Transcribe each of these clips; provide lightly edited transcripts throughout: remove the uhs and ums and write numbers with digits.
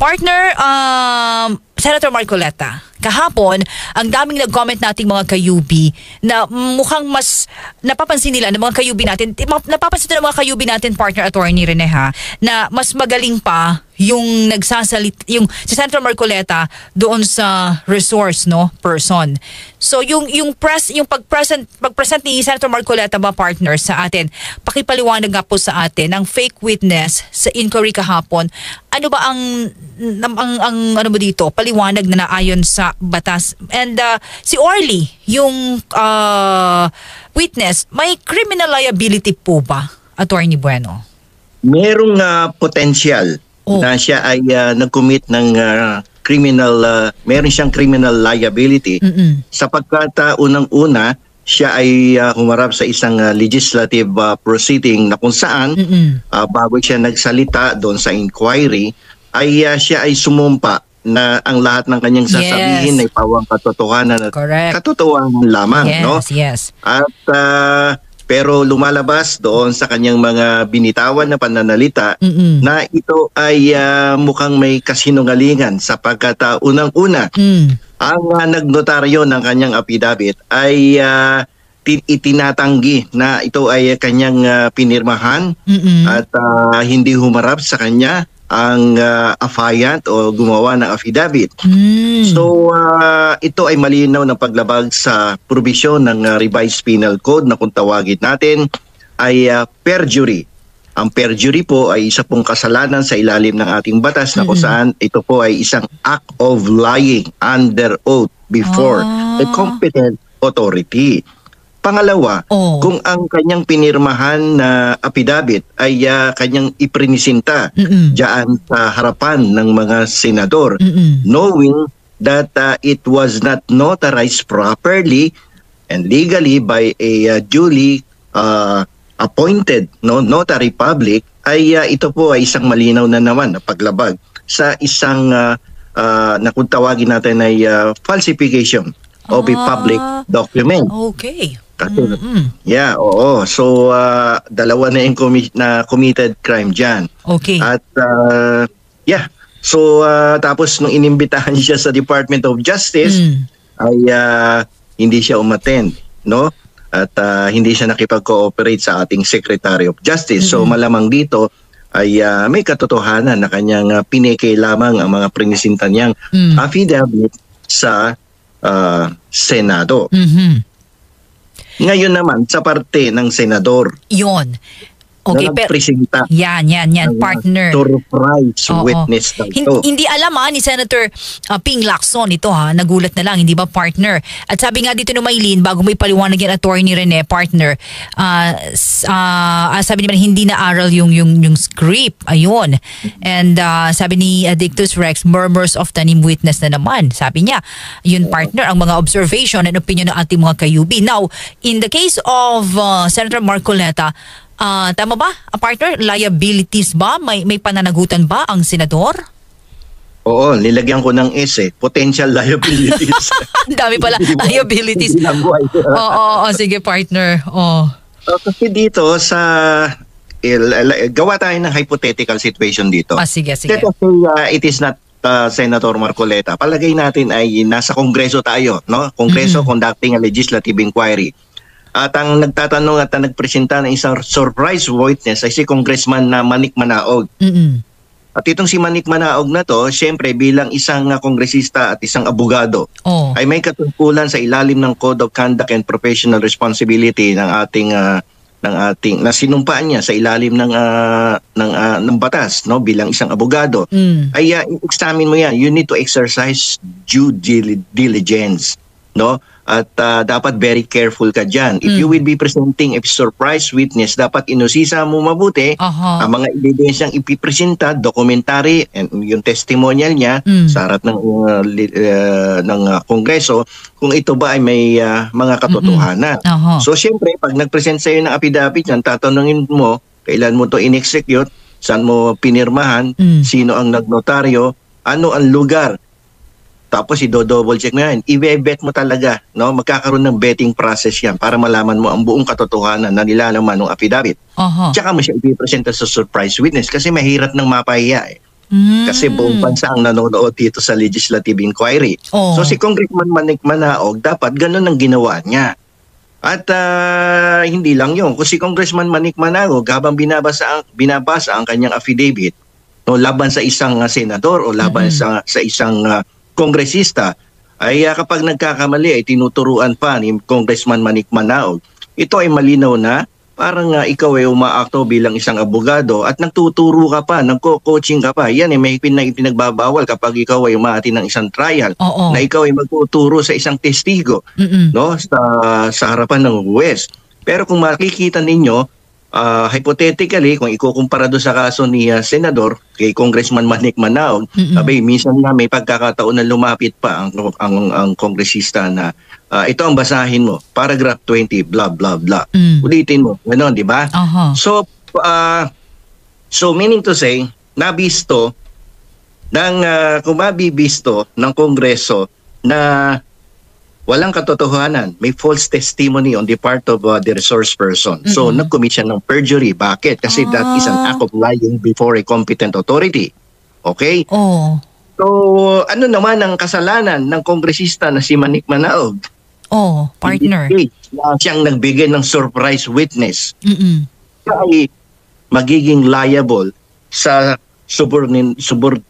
Partner, Senator Marcoleta, kahapon, ang daming nag-comment nating mga kayubi na mukhang mas napapansin nila ng mga kayubi natin, napapansin nila ng mga kayubi natin, partner attorney Rene na mas magaling pa yung yung si Senator Marcoleta doon sa resource person. So yung pag-present ni Senator Marcoleta ba, partner, sa atin, pakipaliwanag nga po sa atin ng fake witness sa inquiry kahapon. Ano ba ang ano mo dito, paliwanag na naayon sa batas? And si Orly, yung witness, may criminal liability po ba, Attorney Bueno? Merong potential na siya ay nag-commit ng meron siyang criminal liability sapagkat unang-una siya ay humarap sa isang legislative proceeding na kung saan bago siya nagsalita doon sa inquiry ay siya ay sumumpa na ang lahat ng kanyang sasabihin ay pawang katotohanan at katotohanan lamang. Yes. At pero lumalabas doon sa kanyang mga binitawan na pananalita na ito ay mukhang may kasinungalingan sapagkat unang-una ang nagnotaryo ng kanyang affidavit ay itinatanggi na ito ay kanyang pinirmahan at hindi humarap sa kanya ang affiant o gumawa ng affidavit. So ito ay malinaw ng paglabag sa probisyon ng revised penal code na kung tawagin natin ay perjury. Ang perjury po ay isa pong kasalanan sa ilalim ng ating batas na kung saan ito po ay isang act of lying under oath before a competent authority. Pangalawa, kung ang kanyang pinirmahan na affidavit ay kanyang iprinisinta diyan sa harapan ng mga senador, knowing that it was not notarized properly and legally by a duly appointed notary public, ay ito po ay isang malinaw na naman na paglabag sa isang na kung tawagin natin ay falsification of a public document. Okay. Yeah, oo. So, dalawa na yung committed crime dyan. Okay. At, yeah. So, tapos nung inimbitahan siya sa Department of Justice, ay hindi siya umattend, no? At hindi siya nakipag-cooperate sa ating Secretary of Justice. So, malamang dito ay may katotohanan na kanyang pineke lamang ang mga prinisinta niyang affidavit sa Senado. Ngayon naman, sa parte ng senador. Yun. Okay, pero yan, partner. Surprise witness na ito. Hindi alam ni Senator Ping Lacson ito nagulat na lang, hindi ba, partner? At sabi nga dito ni Maylene, bago may paliwanag yung attorney Rene, partner, sabi niya hindi na aral yung script, ayun. And sabi ni Dictus Rex, murmurs of tanim witness na naman. Sabi niya, yun, partner, ang mga observation and opinion ng ating mga kayubi. Now, in the case of Senator Marcoleta, tama ba, partner? Liabilities ba? May pananagutan ba ang senador? Oo, nilagyan ko ng S potential liabilities. Dami pala, liabilities. Oo, sige, partner. Kasi dito sa gawa tayo ng hypothetical situation dito. Sige. Let us say it is not Senator Marcoleta. Palagay natin ay nasa Kongreso tayo, no? Kongreso conducting a legislative inquiry. At ang nagtatanong at ang nagpresenta ng isang surprise witness ay si Congressman na Manik Manaog. At itong si Manik Manaog na to, siyempre bilang isang kongresista at isang abogado, ay may katungkulan sa ilalim ng Code of Conduct and Professional Responsibility ng ating na sinumpaan niya sa ilalim ng batas, no, bilang isang abogado. Ay examine mo yan. You need to exercise due diligence, no? At dapat very careful ka dyan. If you will be presenting a surprise witness, dapat inusisa mo mabuti ang mga ebidensyang ipipresenta, documentary, and yung testimonial niya sa harap ng Kongreso, kung ito ba ay may mga katotohanan. So, siyempre, pag nag-present sa'yo ng affidavit yan, tatanungin mo, kailan mo to in-execute, saan mo pinirmahan, sino ang nagnotaryo, ano ang lugar. Tapos i-double check mo yan. I-bet mo talaga, no? Magkakaroon ng betting process yan para malaman mo ang buong katotohanan na nilalaman ng affidavit. Tsaka mo siya ipipresenta sa surprise witness kasi mahirap nang mapahiya Kasi buong bansa ang nanonood dito sa legislative inquiry. Oh. So si Congressman Manik Manaog, dapat ganun ang ginawa niya. At hindi lang yun. Kung si Congressman Manik Manaog, habang binabasa ang kanyang affidavit laban sa isang senador o laban sa isang kongresista, ay kapag nagkakamali ay tinuturuan pa ni Congressman Manik Manaog. Ito ay malinaw na parang ikaw ay umaakto bilang isang abogado at nagtuturo ka pa, nagko-coaching ka pa. Yan may pinagbabawal kapag ikaw ay umati ng isang trial. Na ikaw ay magtuturo sa isang testigo sa harapan ng huwes. Pero kung makikita ninyo, hypothetically, kung ikukumpara doon sa kaso ni Senador kay Congressman Manik Manaog, minsan nga may pagkakataon na lumapit pa ang kongresista na ito ang basahin mo, paragraph 20, blah, blah, blah. Ulitin mo, gano'n, di ba? So meaning to say, kung mabibisto ng Kongreso na walang katotohanan, may false testimony on the part of the resource person. So, nag-commit siya ng perjury. Bakit? Kasi that is an act of lying before a competent authority. Okay? So, ano naman ang kasalanan ng kongresista na si Manik Manaog? Partner. Siyang nagbigay ng surprise witness. Siya ay magiging liable sa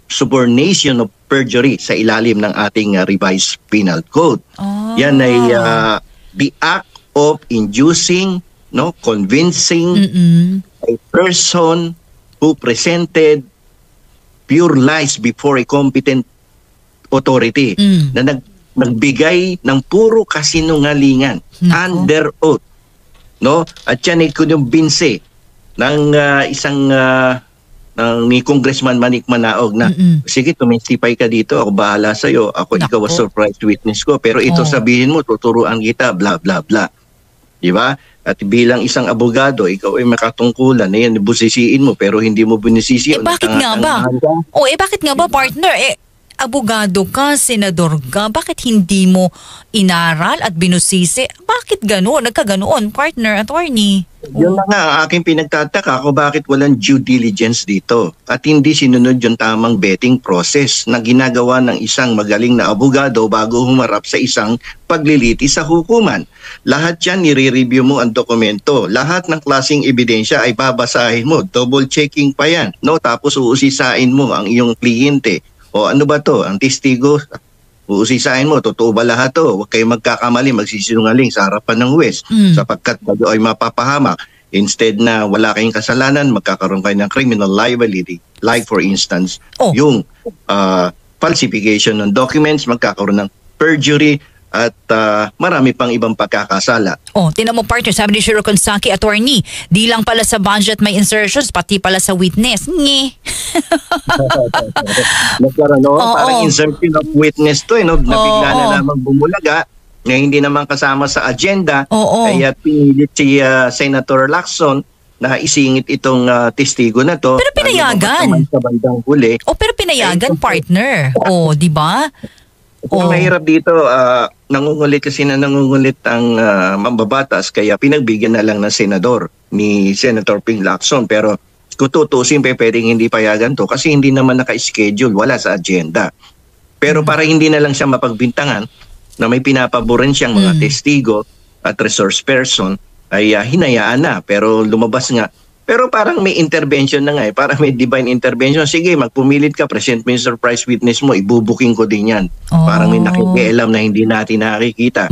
subornation of perjury sa ilalim ng ating revised penal code. Yan ay the act of inducing, convincing a person who presented pure lies before a competent authority na nagbigay ng puro kasinungalingan under oath. At yan ay kinumbinse ng isang ni Congressman Manik Manaog na sige, tumestify ka dito, ako bahala sa'yo, ikaw ang surprise witness ko, pero ito sabihin mo, tuturuan kita, blah blah blah. Diba? At bilang isang abogado, ikaw ay makatungkulan na yan, busisiin mo pero hindi mo bunisisi. Bakit nga ba? Bakit nga ba, partner? Abogado ka, senador ka, bakit hindi mo inaral at binusisi? Bakit gano'n? Nagkaganoon, partner, attorney? Yun na nga ang aking pinagtataka kung bakit walang due diligence dito at hindi sinunod yung tamang vetting process na ginagawa ng isang magaling na abogado bago humarap sa isang pagliliti sa hukuman. Lahat yan, nire-review mo ang dokumento. Lahat ng klaseng ebidensya ay babasahin mo. Double checking pa yan. Tapos uusisain mo ang iyong kliyente. O ano ba to? Ang testigo, uusisain mo, totoo ba lahat to? Huwag kayong magkakamali, magsisinungaling sa harapan ng huwes sapagkat kayo ay mapapahamak. Instead na wala kayong kasalanan, magkakaroon kayo ng criminal liability. Like for instance, yung falsification ng documents, magkakaroon ng perjury, at marami pang ibang pagkakasala. Tinan mo, partner, sabi ni Shiro Consaki, attorney, di lang pala sa budget may insertions, pati pala sa witness. Parang insertion of witness to, nabigla na namang bumulaga, na hindi naman kasama sa agenda, kaya pinilit si Senator Lacson na isingit itong testigo na to. Pero pinayagan. Sa bandang huli. Pero pinayagan, partner. Di ba? Ang mahirap dito, nangungulit ang mambabatas, kaya pinagbigyan na lang ng senador ni Senator Ping Lacson. Pero kung tutusin, pwedeng hindi payagan to kasi hindi naman naka-schedule, wala sa agenda. Pero para hindi na lang siya mapagbintangan na may pinapaboran siyang mga testigo at resource person, ay hinayaan na. Pero lumabas nga. Pero parang may intervention na nga parang may divine intervention. Sige, magpumilit ka, present mo yung surprise witness mo, ibubuking ko din yan. Parang may nakikialam na hindi natin nakikita.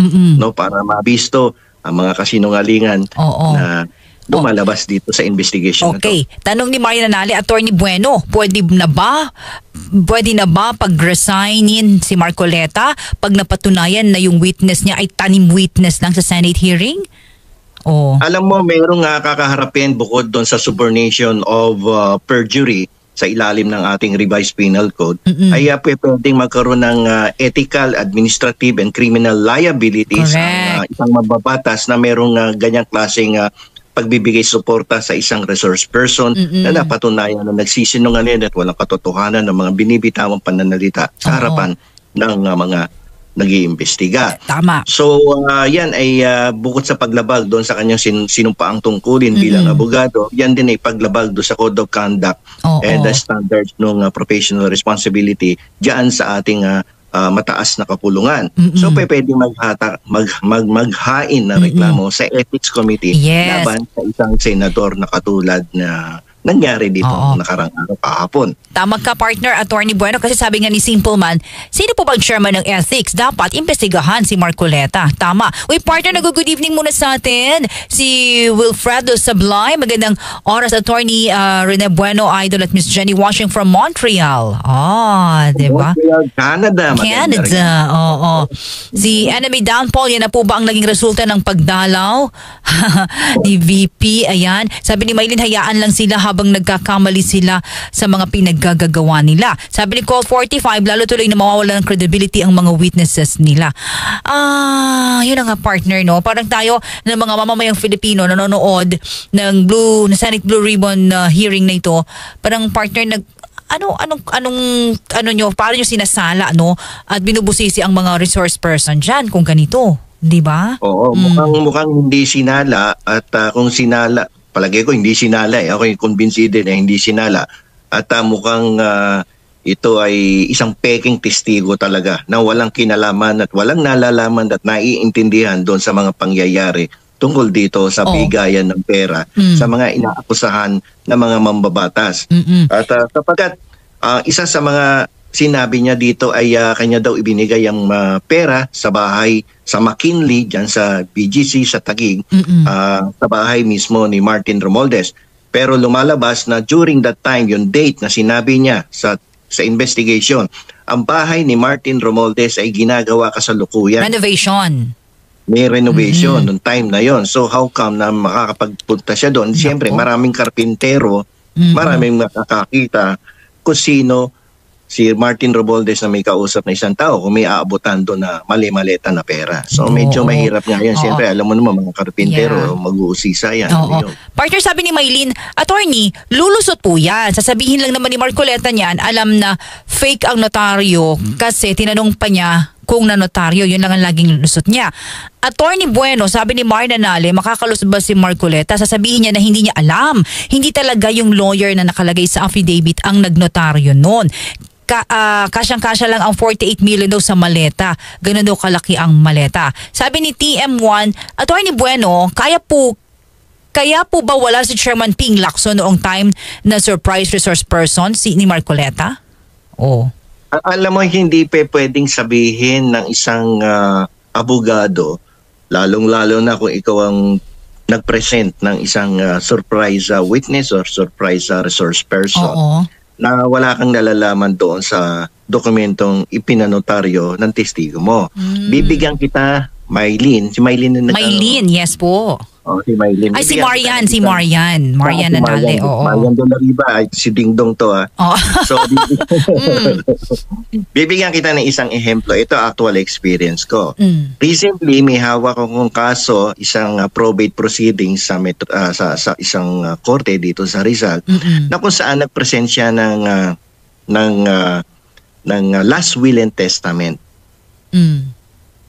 Para mabisto ang mga kasinungalingan na lumalabas dito sa investigation na to. Tanong ni Maria Nanali, Attorney Bueno, pwede na ba pag-resignin si Marcoleta pag napatunayan na yung witness niya ay tanim witness lang sa Senate hearing? Alam mo, mayroong kakaharapin bukod doon sa subornation of perjury sa ilalim ng ating revised penal code, ay pwedeng magkaroon ng ethical, administrative, and criminal liabilities ang isang mababatas na mayroong ganyang klaseng pagbibigay suporta sa isang resource person na napatunayan na nagsisinungaling at walang katotohanan ng mga binibitawang pananalita sa harapan ng mga nag-iimbestiga. Tama. So yan ay bukod sa paglabag doon sa kanyang sinumpaang tungkulin bilang abogado, yan din ay paglabag doon sa Code of Conduct and the standards ng professional responsibility diyan sa ating mataas na kapulungan. So pwedeng maghain na reklamo sa Ethics Committee laban sa isang senador na katulad na nangyari dito nakarang araw kahapon. Tama ka, partner, Attorney Bueno, kasi sabi nga ni Simple Man, sino po bang chairman ng ethics? Dapat imbestigahan si Marcoleta. Tama. Uy, partner, good evening muna sa atin. Si Wilfredo Sablay. Magandang oras, Attorney Rene Bueno, Idol, at Miss Jenny Washing from Montreal. Diba? Canada. Oo. Si Enemy Downfall, yan na po ba ang naging resulta ng pagdalaw ni VP? Ayan. Sabi ni Maylin, hayaan lang sila habang nagkakamali sila sa mga pinaggagawa nila. Sabi ni Call 45, lalo tuloy na mawawala ng credibility ang mga witnesses nila. Yun ang nga, partner, no? Parang tayo ng mga mamamayang Filipino nanonood ng Senate Blue Ribbon hearing na ito. Parang partner, paano nyo sinasala, no? At binubusisi ang mga resource person dyan kung ganito. Di ba? Oo, mukhang hindi sinala at kung sinala, palagay ko hindi sinala. Ako yung convinced din na hindi sinala. At mukhang ito ay isang peking testigo talaga na walang kinalaman at walang nalalaman at naiintindihan doon sa mga pangyayari tungkol dito sa bigayan ng pera sa mga inaakusahan na mga mambabatas. At sapagkat isa sa mga sinabi niya dito ay kanya daw ibinigay ang pera sa bahay sa McKinley, dyan sa BGC sa Taguig, sa bahay mismo ni Martin Romualdez. Pero lumalabas na during that time, yung date na sinabi niya sa investigation, ang bahay ni Martin Romualdez ay ginagawa kasalukuyan. Renovation. May renovation noong time na yon. So how come na makakapagpunta siya doon? Siyempre, maraming karpintero, maraming makakakita kung sino si Martin Romualdez na may kausap na isang tao kung may aabutan doon na mali-maleta na pera. So medyo mahirap nga yun. Siyempre, alam mo naman mga karpintero, mag-uusisa yan. Partner, sabi ni Maylin, Attorney, lulusot po yan. Sasabihin lang naman ni Marcoleta niyan, alam na fake ang notaryo kasi tinanong pa niya kung nanotaryo, yun lang ang laging lusot niya. Attorney Bueno, sabi ni Mar Nanale, makakalusot ba si Marcoleta? Sasabihin niya na hindi niya alam. Hindi talaga yung lawyer na nakalagay sa affidavit ang nagnotaryo noon. Kasyang-kasya lang ang 48 million daw sa maleta. Ganun daw kalaki ang maleta. Sabi ni TM1, Attorney Bueno, kaya po ba wala si Chairman Ping Lacson noong time na surprise resource person ni Marcoleta? Alam mo, hindi pwedeng sabihin ng isang abogado, lalong-lalo na kung ikaw ang nag-present ng isang surprise witness or surprise resource person, na wala kang nalalaman doon sa dokumentong ipinanotaryo ng testigo mo. Bibigyan kita, Maylin. Si Maylin na Maylin, yes po. Si Maylin. Ay, si Marian. Marian Nanale, Marian Dolariba. Ay, si Ding Dong to. So, bibigyan kita ng isang ehemplo. Ito actual experience ko. Recently, may hawak akong kaso, isang probate proceedings sa isang korte dito sa Rizal, na kung saan nagpresensya ng last will and testament.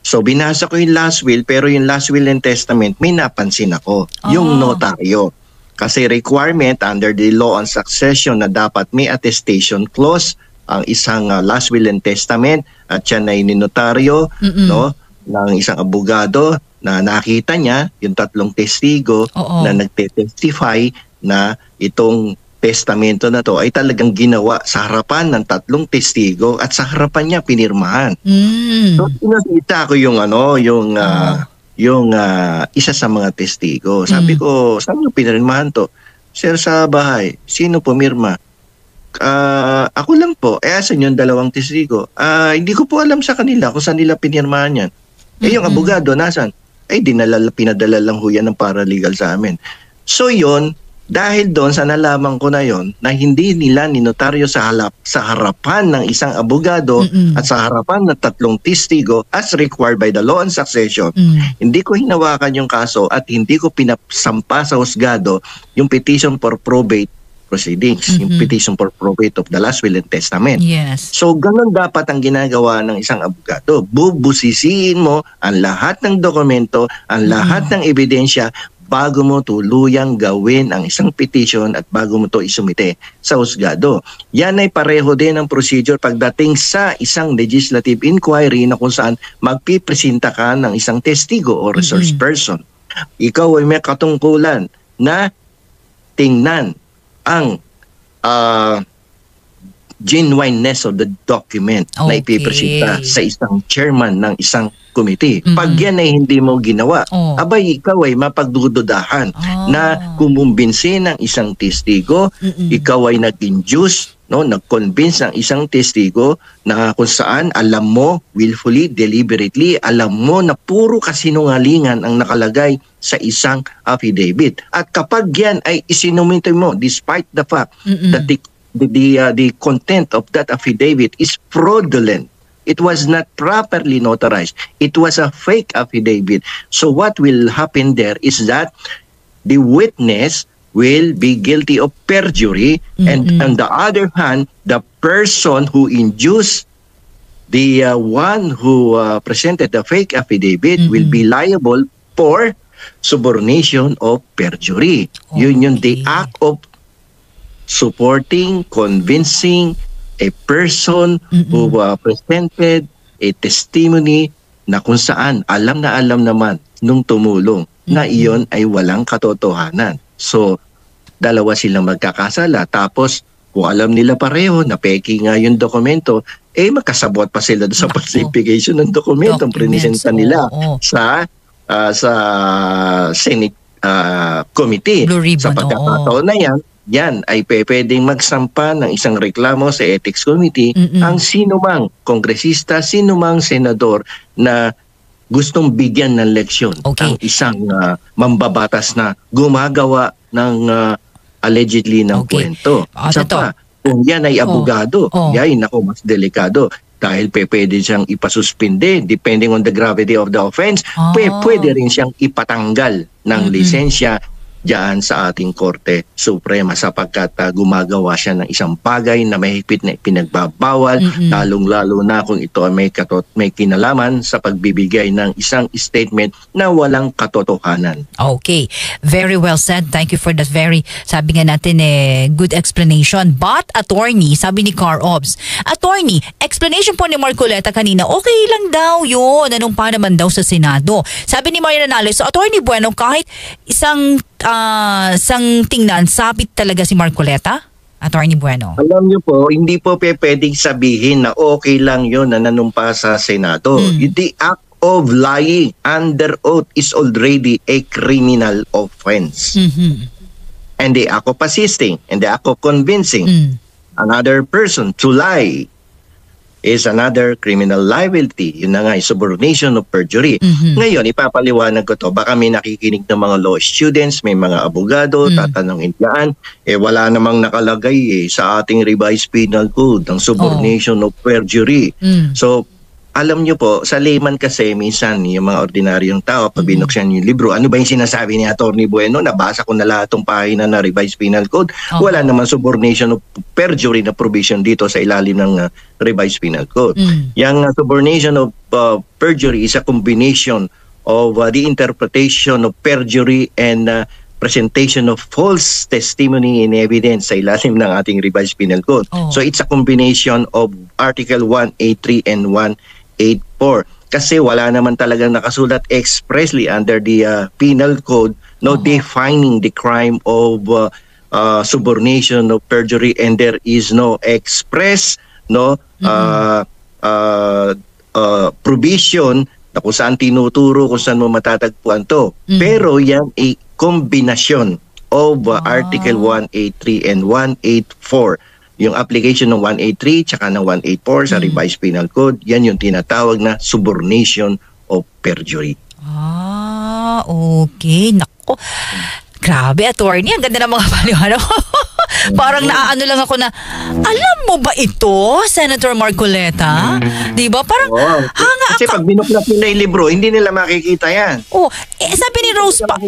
So binasa ko yung last will, pero yung last will and testament may napansin ako, yung notaryo. Kasi requirement under the law on succession na dapat may attestation clause ang isang last will and testament at yan ay ninotaryo ng isang abogado na nakita niya yung tatlong testigo na nagte-testify na itong testamento na to ay talagang ginawa sa harapan ng tatlong testigo at sa harapan niya pinirmahan. So pinakita ko yung isa sa mga testigo. Sabi ko, saan yung pinirmahan to? Sir, sa bahay. Sino pumirma? Ako lang po. Asan yung dalawang testigo? Hindi ko po alam sa kanila kung saan nila pinirmahan yan. Yung abogado, nasan? Pinadala lang ho yan ng paralegal sa amin. So yun, dahil doon sa nalaman ko na yon na hindi nila ninotaryo sa harapan ng isang abogado at sa harapan ng tatlong testigo as required by the law on succession, hindi ko hinawakan yung kaso at hindi ko pinasampa sa husgado yung petition for probate proceedings, yung petition for probate of the last will and testament. Yes. So, ganun dapat ang ginagawa ng isang abogado. Bubusisiin mo ang lahat ng dokumento, ang lahat ng ebidensya bago mo tuluyang gawin ang isang petition at bago mo to isumite sa husgado. Yan ay pareho din ang procedure pagdating sa isang legislative inquiry na kung saan magpipresenta ka ng isang testigo o resource person. Ikaw ay may katungkulan na tingnan ang genuineness of the document na ipipresenta sa isang chairman ng isang committee. Pag yan ay hindi mo ginawa, abay ikaw ay mapagdududahan na kumumbinsi ng isang testigo, ikaw ay nag-induce, no, nag-convince ng isang testigo na kung saan alam mo, willfully, deliberately, alam mo na puro kasinungalingan ang nakalagay sa isang affidavit. At kapag yan ay isinumite mo, despite the fact that the content of that affidavit is fraudulent, it was not properly notarized, it was a fake affidavit. So what will happen there is that the witness will be guilty of perjury, and on the other hand, the person who induced the one who presented the fake affidavit will be liable for subornation of perjury. Yun yung the act of supporting, convincing a person who presented a testimony na kung saan alam naman nung tumulong na iyon ay walang katotohanan. So, dalawa silang magkakasala. Tapos, kung alam nila pareho na peki nga yung dokumento, magkasabot pa sila sa falsification ng dokumento ang prinisenta nila sa Senate Committee. Sa pagkakataon na yan ay pwedeng magsampa ng isang reklamo sa Ethics Committee ang sinumang kongresista, sinumang senador na gustong bigyan ng leksyon ang isang mambabatas na gumagawa ng allegedly ng kwento. Kung yan ay abogado, yan ako mas delikado dahil pwede siyang ipasuspinde depending on the gravity of the offense, pwede rin siyang ipatanggal ng lisensya diyan sa ating Korte Suprema sapagkat gumagawa siya ng isang bagay na mahigpit na pinagbabawal, lalong-lalo na kung ito ay may kinalaman sa pagbibigay ng isang statement na walang katotohanan. Okay. Very well said. Thank you for that very, sabi nga natin, good explanation. But, attorney, sabi ni Car Obs, attorney, explanation po ni Marcoleta kanina, okay lang daw yun. Anong pa naman daw sa Senado? Sabi ni Maria Nanalo, so attorney Bueno, kahit isang tingnan, sabit talaga si Marcoleta? Attorney Bueno. Alam niyo po, hindi po pwedeng sabihin na okay lang yun na nanumpa sa Senado. The act of lying under oath is already a criminal offense. And the act of assisting and the act of convincing another person to lie is another criminal liability. Yun na nga, subordination of perjury. Ngayon, ipapaliwanag ko to. Baka may nakikinig ng mga law students, may mga abogado, tatanungin yan. Wala namang nakalagay sa ating revised penal code ng subordination of perjury. So, alam nyo po, sa layman kasi minsan yung mga ordinaryong tao, pag binuksan yung libro, ano ba yung sinasabi ni Attorney Bueno? Nabasa ko na lahat ng pahina na revised penal code. Wala naman subordination of perjury na provision dito sa ilalim ng revised penal code. Yung subordination of perjury is a combination of the interpretation of perjury and presentation of false testimony and evidence sa ilalim ng ating revised penal code. So it's a combination of Article 183 and 184. Kasi wala naman talagang nakasulat expressly under the penal code defining the crime of subornation of perjury, and there is no express provision na kung saan tinuturo kung saan mo matatagpuan to. Pero yan ay kombinasyon of Article 183 and 184. Yung application ng 183 tsaka ng 184 sa revised penal code, yan yung tinatawag na subornation of perjury. Okay. Nako. Grabe, attorney. Ang ganda ng mga paliwanag. Parang naaano lang ako na, alam mo ba ito, Senator Marcoleta? Diba? Parang, hanga kasi pag binuklat nila yung libro, hindi nila makikita yan. sabi ni Rose pa.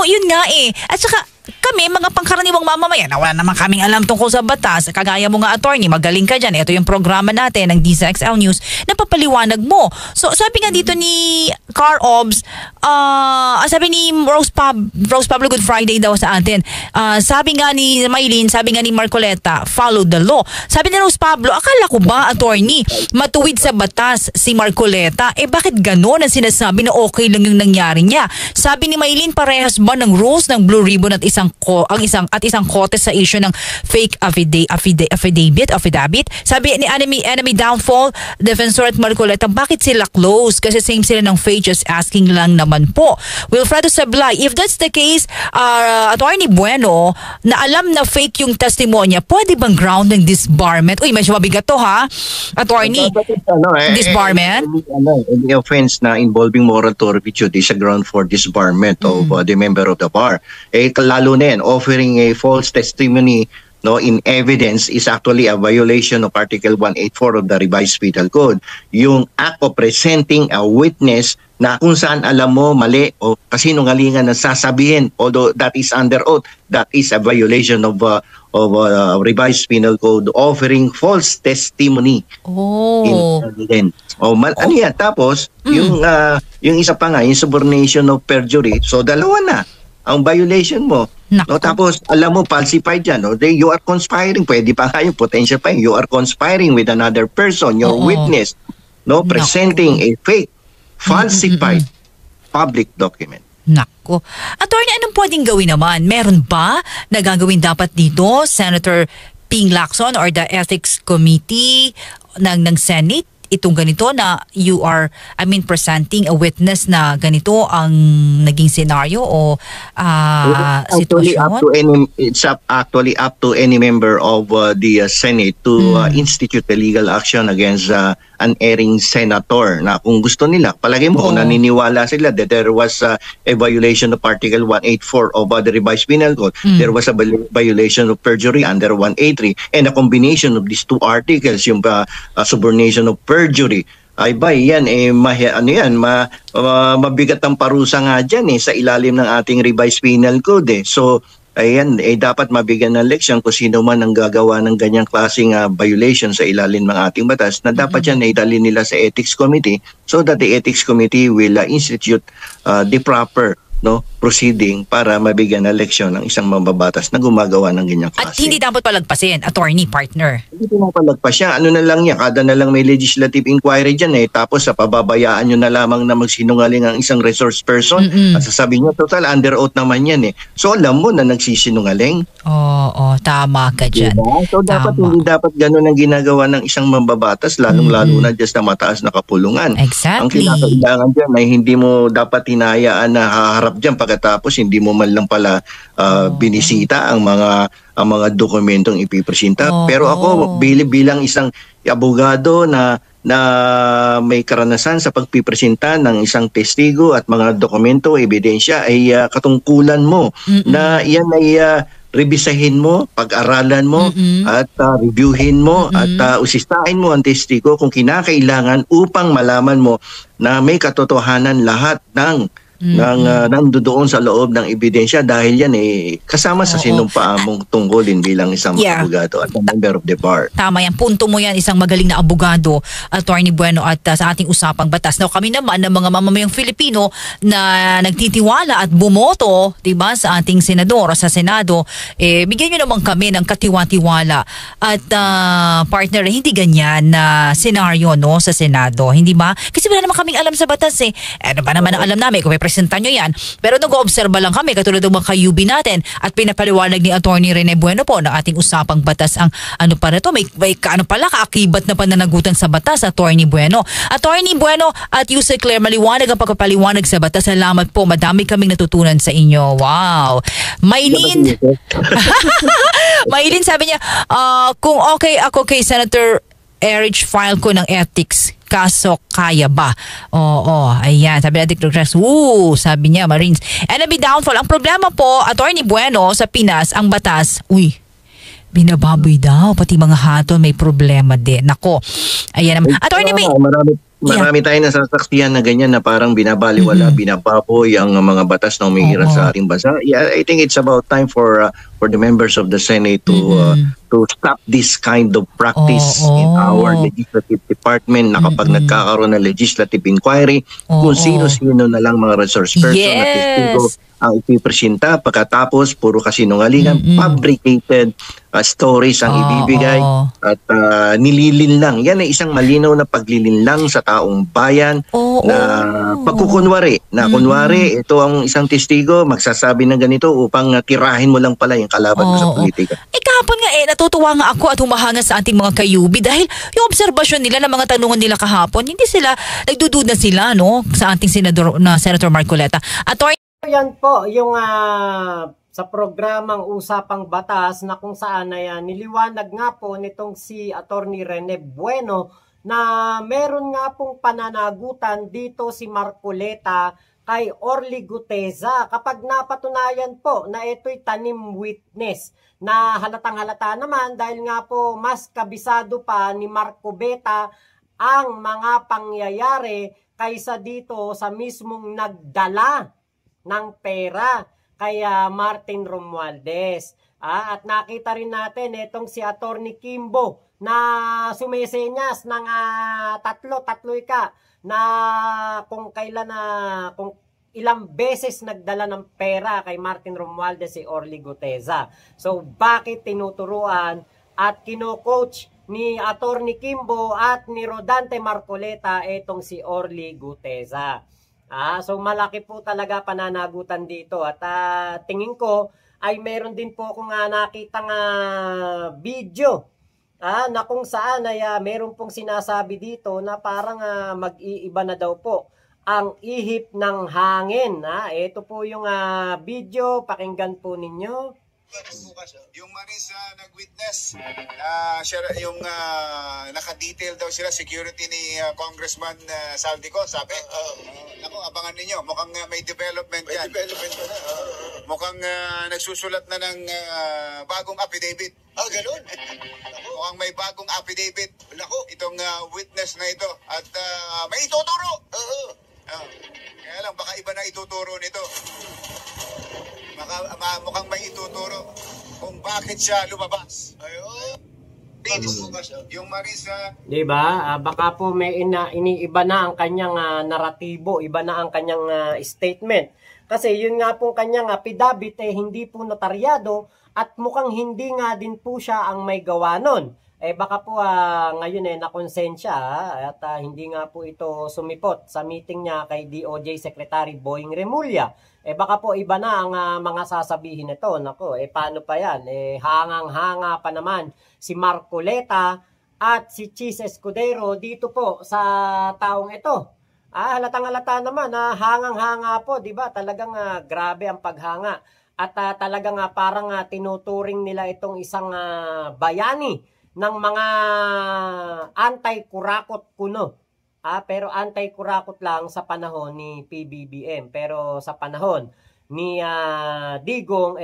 Yun nga eh. At saka, kami, mga pangkaraniwang mamamayan, na wala naman kaming alam tungkol sa batas, kagaya mo nga, attorney, magaling ka dyan. Ito yung programa natin ng DZXL News, napapaliwanag mo. So, sabi nga dito ni Car Obs, sabi ni Rose Pablo, Good Friday daw sa atin. Sabi nga ni Maylin, sabi nga ni Marcoleta, follow the law. Sabi ni Rose Pablo, akala ko ba, attorney, matuwid sa batas si Marcoleta? Bakit gano'n ang sinasabi na okay lang yung nangyari niya? Sabi ni Maylin, parehas ba ng rules ng Blue Ribbon at isang kote sa issue ng fake affidavit? Sabi ni Enemy Downfall, Defensor at Marcoleta, bakit sila close? Kasi same sila ng fake, just asking lang naman po. Wilfredo Sablay, if that's the case, Attorney Bueno, na alam na fake yung testimonya, pwede bang ground ng disbarment? Uy, medyo mabigat to ha, Attorney. Disbarment? Any offense na involving moral turpitude is a ground for disbarment of the member of the bar. Lalo na yan, offering a false testimony in evidence is actually a violation of Article 184 of the Revised Penal Code. Yung act of presenting a witness na kung saan alam mo mali o kasinungalingan na sasabihin, although that is under oath, that is a violation of Revised Penal Code, offering false testimony in evidence. Ano yan? Tapos, yung isa pa nga, yung subornation of perjury, so dalawa na ang violation mo. No, tapos alam mo falsified yan, no? You are conspiring, pwede pa nga yung potential pa yun. You are conspiring with another person, your witness, no, presenting a fake, falsified public document. Nako. Attorney, anong pwedeng gawin naman? Meron ba na gagawin dapat dito, Senator Ping Lacson or the Ethics Committee ng Senate? Itong ganito na you are, presenting a witness na ganito ang naging scenario o sitwasyon? It's actually up to any member of the Senate to institute a legal action against an erring senator na kung gusto nila, palagi mo, naniniwala sila that there was a violation of Article 184 of the Revised Penal Code, there was a violation of perjury under 183, and a combination of these two articles, yung subornation of perjury, ay ba, yan, mabigat ang parusa nga dyan sa ilalim ng ating Revised Penal Code. So, ayan, dapat mabigyan ng leksyon kung sino man ang gagawa ng ganyang klaseng violation sa ilalim ng ating batas, na dapat yan idalhin nila sa Ethics Committee so that the Ethics Committee will institute the proper proceeding para mabigyan ng leksyon ng isang mambabatas na gumagawa ng ganyang klase. At hindi dapat palagpasin, attorney, partner. Hindi mo palagpas siya. Ano na lang niya, kada na lang may legislative inquiry dyan tapos sa pababayaan nyo na lamang na magsinungaling ang isang resource person at sasabihin nyo, total, under oath naman yan So alam mo na nagsisinungaling. Oo, tama ka dyan. Diba? So hindi dapat ganun ang ginagawa ng isang mambabatas, lalong-lalo na just na mataas na kapulungan. Exactly. Ang kinakailangan dyan ay hindi mo dapat hinayaan na haharap dyan pagkatapos hindi mo man lang pala binisita ang mga dokumentong ipipresenta. Pero ako bilang isang abogado na may karanasan sa pagpipresenta ng isang testigo at mga dokumento, ebidensya, ay katungkulan mo na yan ay rebisahin mo, pag-aralan mo at reviewin mo at usistahin mo ang testigo kung kinakailangan upang malaman mo na may katotohanan lahat ng nandoon sa loob ng ebidensya, dahil yan kasama sa sinumpaan mong tungkulin bilang isang abogado at member of the bar. Tama yan. Punto mo yan, isang magaling na abogado, Attorney Bueno, at sa ating usapang batas. Now, kami naman ng mga mamamayang Filipino na nagtitiwala at bumoto, diba, sa ating senador o sa Senado, bigyan nyo naman kami ng katiwa-tiwala. At partner, hindi ganyan na senaryo sa Senado. Hindi ba? Kasi wala naman kaming alam sa batas Ano ba naman ang alam namin kung may presentan nyo yan? Pero nag-oobserba lang kami, katulad ng mga ka-UB natin, at pinapaliwanag ni Attorney Rene Bueno po na ating usapang batas ang ano pa na to, may kaakibat na pananagutan sa batas, Attorney Bueno. Attorney Bueno at Yusek Claire, maliwanag ang pagpapaliwanag sa batas. Salamat po, madami kaming natutunan sa inyo. Wow. Maylin, Maylin sabi niya, kung okay ako kay Senator Erich, file ko ng ethics. Kaso, kaya ba? Oo, ayan. Sabi natin, sabi niya, Marines. Enemy downfall. Ang problema po, Attorney Bueno, sa Pinas, ang batas, binababoy daw. Pati mga hatol may problema din. Nako. Ayan naman. Attorney, marami tayong nasasaksihan na ganyan na parang binabaliwala, binababoy ang mga batas na umiiral sa ating bansa. Yeah, I think it's about time for the members of the Senate to stop this kind of practice in our legislative department na kapag nagkakaroon ng legislative inquiry, kung sino-sino na lang mga resource person at testigo ang ipipresenta, pagkatapos puro kasinungalingan, fabricated stories ang ibibigay at nililinlang. Yan ay isang malinaw na paglilinlang sa taong bayan na pagkukunwari. Na kunwari, ito ang isang testigo, magsasabi ng ganito upang tirahin mo lang pala yung kalaban mo sa politika. Kahapon nga natutuwa nga ako at humahanga sa ating mga kayubi dahil yung obserbasyon nila ng mga tanungan nila kahapon, hindi sila, nagdududa sila sa ating Senator Marcoleta. Yan po, yung sa programang Usapang Batas na kung saan ay niliwanag nga po nitong si Attorney Rene Bueno na meron nga pong pananagutan dito si Marcoleta kay Orly Guteza kapag napatunayan po na ito'y tanim witness na halatang-halata naman dahil nga po mas kabisado pa ni Marcobeta ang mga pangyayari kaysa dito sa mismong nagdala ng pera kay Martin Romualdez. At nakita rin natin itong si Attorney Kimbo na sumesenyas ng tatlo na kung kailan kung ilang beses nagdala ng pera kay Martin Romualdez si Orly Guteza. So bakit tinuturuan at kino-coach ni Attorney Kimbo at ni Rodante Marcoleta itong si Orly Guteza? So malaki po talaga pananagutan dito at tingin ko ay meron din po akong nakitang video na kung saan ay meron pong sinasabi dito na parang mag-iiba na daw po ang ihip ng hangin. Ito po yung video, pakinggan po ninyo. Yung Maris nag-witness, yung naka-detail daw sila, security ni Congressman Saldico, sabi. Naku, abangan ninyo, mukhang may development yan. Mukhang nagsusulat na ng bagong affidavit. Ganun? Mukhang may bagong affidavit. Naku, itong witness na ito. At may ituturo. Kaya lang, baka iba na ituturo nito. Mukhang may ituturo kung bakit siya lumabas. Yung Marisa, diba? Baka po may iniiba na ang kanyang naratibo, iba na ang kanyang statement. Kasi yun nga pong kanyang affidavit hindi po notaryado at mukhang hindi nga din po siya ang may gawa nun. Baka po ngayon nakonsensya at hindi nga po ito sumipot sa meeting niya kay DOJ Secretary Boying Remulla. Baka po iba na ang mga sasabihin nito. Nako, paano pa yan? Hangang-hanga pa naman si Marcoleta at si Chis Escudero dito po sa taong ito. Halatang-halata naman, hangang-hanga po, di ba? Talagang grabe ang paghanga. At talagang parang tinuturing nila itong isang bayani ng mga anti-kurakot kuno. Pero anti-kurakot lang sa panahon ni PBBM. Pero sa panahon ni Digong,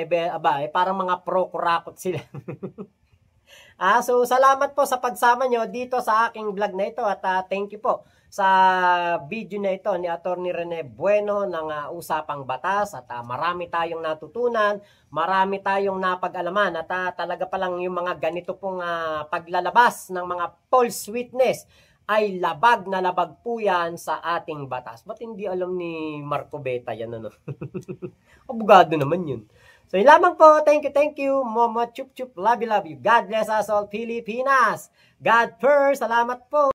parang mga pro-kurakot sila. So salamat po sa pagsama nyo dito sa aking vlog na ito. At thank you po sa video na ito ni Attorney Rene Bueno ng Usapang Batas. At marami tayong natutunan, marami tayong napag-alaman. At talaga palang yung mga ganito pong paglalabas ng mga false witness ay labag na labag po yan sa ating batas. Ba't hindi alam ni Marcobeta yan? Abogado naman yun. So yun lamang po. Thank you. Mama chup chup. Love you. God bless us all Pilipinas. God first. Salamat po.